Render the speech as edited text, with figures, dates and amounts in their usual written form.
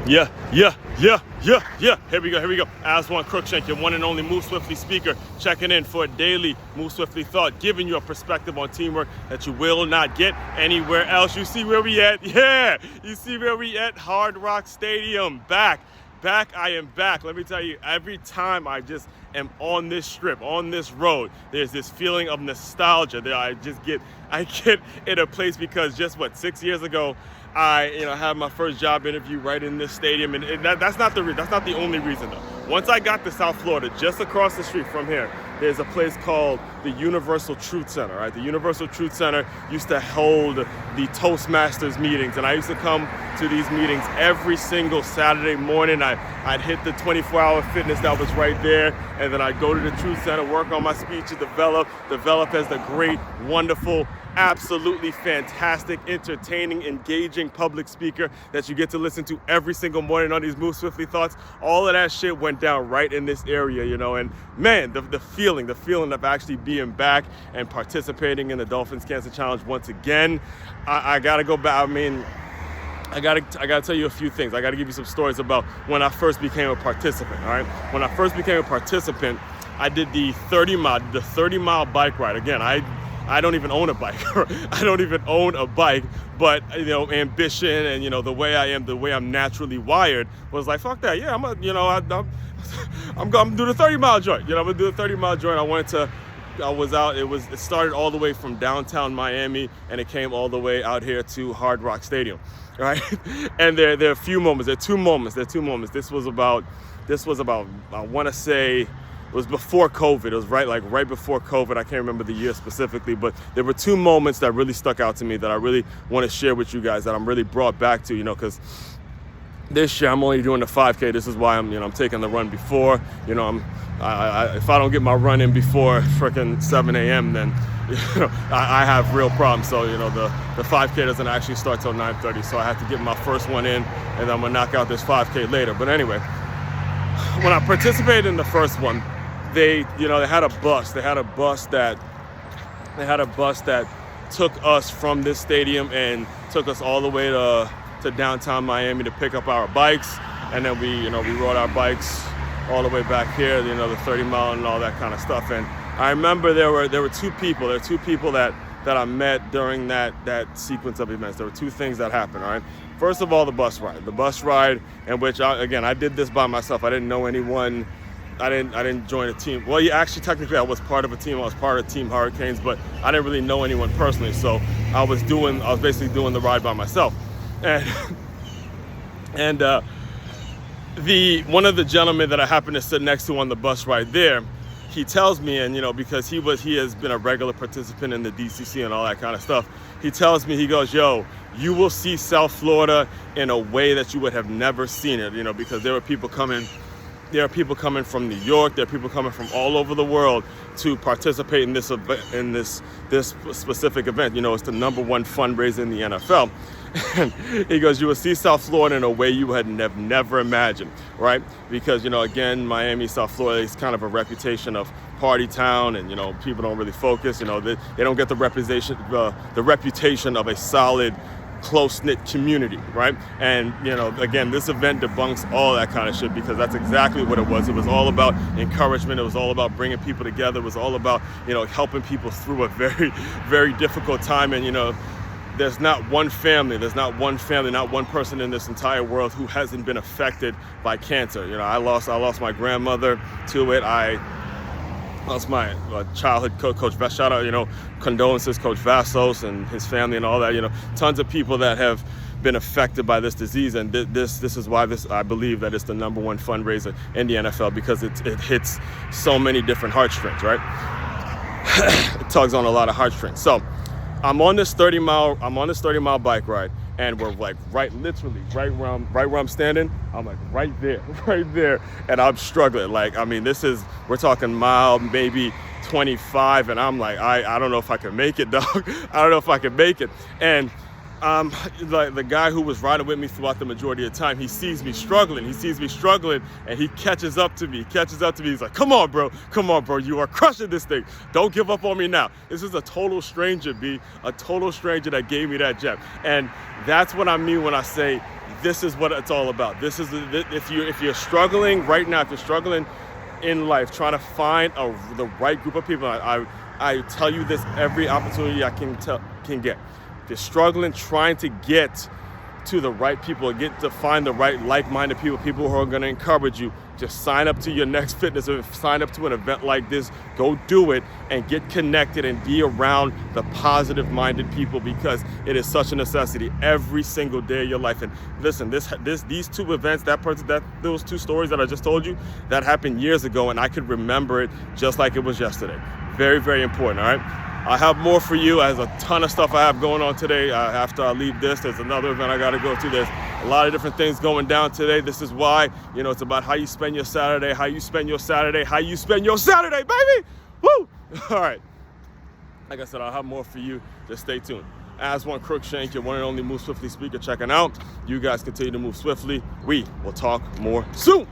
Yeah. Here we go. Aswand Cruickshank, your one and only Move Swiftly speaker, checking in for a daily Move Swiftly thought, giving you a perspective on teamwork that you will not get anywhere else. You see where we at? Yeah, you see where we at? Hard Rock Stadium, back. I am back. Let me tell you, every time I just am on this strip, on this road, there's this feeling of nostalgia that I get in a place because just 6 years ago, I had my first job interview right in this stadium, and that's not the only reason though. Once I got to South Florida, just across the street from here, there's a place called the Universal Truth Center. Right, the Universal Truth Center used to hold the Toastmasters meetings, and I used to come to these meetings every single Saturday morning. I'd hit the 24-hour fitness that was right there, and then I'd go to the Truth Center, work on my speech, and develop as the great, wonderful, absolutely fantastic, entertaining, engaging public speaker that you get to listen to every single morning on these Move Swiftly thoughts. All of that shit went down right in this area, and man, the feeling of actually being back and participating in the Dolphins Cancer Challenge once again. I gotta go back. I mean, I gotta tell you a few things. I gotta give you some stories about when I first became a participant. All right, when I first became a participant, I did the 30-mile bike ride. Again, I don't even own a bike. I don't even own a bike, but ambition and the way I am, the way I'm naturally wired was like, fuck that. Yeah, I'm gonna do the 30-mile joint. I'm gonna do the 30-mile joint. It started all the way from downtown Miami, and it came all the way out here to Hard Rock Stadium, right? And there are a few moments. There are two moments. This was about I want to say, it was before COVID. It was right before COVID. I can't remember the year specifically, but there were two moments that really stuck out to me that I really want to share with you guys, that I'm really brought back to, because this year I'm only doing the 5K. This is why I'm taking the run before. If I don't get my run in before freaking 7 a.m., then I have real problems. So the 5K doesn't actually start till 9:30. So I have to get my first one in, and I'm gonna knock out this 5K later. But anyway, when I participated in the first one, they had a bus that took us from this stadium and took us all the way to downtown Miami to pick up our bikes, and then we rode our bikes all the way back here, the 30-mile and all that kind of stuff. And I remember there were two people that I met during that sequence of events. There were two things that happened. All right. First of all, the bus ride in which I did this by myself. I didn't know anyone. I didn't join a team. Well, actually, technically, I was part of a team. I was part of Team Hurricanes, but I didn't really know anyone personally. So I was basically doing the ride by myself. And one of the gentlemen that I happened to sit next to on the bus ride there, he tells me, and because he has been a regular participant in the DCC and all that kind of stuff, he tells me, he goes, yo, you will see South Florida in a way that you would have never seen it, because there are people coming from New York, there are people coming from all over the world to participate in this specific event. It's the #1 fundraiser in the NFL. And he goes, you will see South Florida in a way you had never imagined, right? Because, again, Miami, South Florida is kind of a reputation of party town, and, people don't really focus, they don't get the reputation of a solid, close-knit community, right? And, again, this event debunks all that kind of shit, because that's exactly what it was. It was all about encouragement. It was all about bringing people together. It was all about, helping people through a very, very difficult time. And, there's not one family, not one person in this entire world who hasn't been affected by cancer. I lost my grandmother to it. I lost my childhood coach. Shout out, condolences, Coach Vassos and his family and all that. Tons of people that have been affected by this disease, and this is why I believe that it's the #1 fundraiser in the NFL, because it hits so many different heartstrings, right? It tugs on a lot of heartstrings. So I'm on this 30-mile bike ride, and we're literally right where I'm standing. I'm right there, and I'm struggling. We're talking mile maybe 25, and I'm I don't know if I can make it, dog. I don't know if I can make it. And the guy who was riding with me throughout the majority of the time, he sees me struggling, and he catches up to me. He's like, come on, bro, you are crushing this thing. Don't give up on me now. This is a total stranger, B, a total stranger that gave me that gem. And that's what I mean when I say this is what it's all about. This is if you're struggling right now, if you're struggling in life, trying to find the right group of people. I tell you this every opportunity I can get. If you're struggling, trying to get to the right people, get to find the right like-minded people who are going to encourage you, just sign up to your next fitness event, sign up to an event like this, go do it and get connected and be around the positive-minded people, because it is such a necessity every single day of your life. And listen, these two events, those two stories that I just told you, that happened years ago, and I could remember it just like it was yesterday. Very, very important, all right? I have more for you. There's a ton of stuff I have going on today. After I leave this, there's another event I got to go to. There's a lot of different things going down today. This is why, it's about how you spend your Saturday, how you spend your Saturday, baby! Woo! All right. Like I said, I'll have more for you. Just stay tuned. Aswand Cruickshank, your one and only Move Swiftly speaker, checking out. You guys continue to move swiftly. We will talk more soon.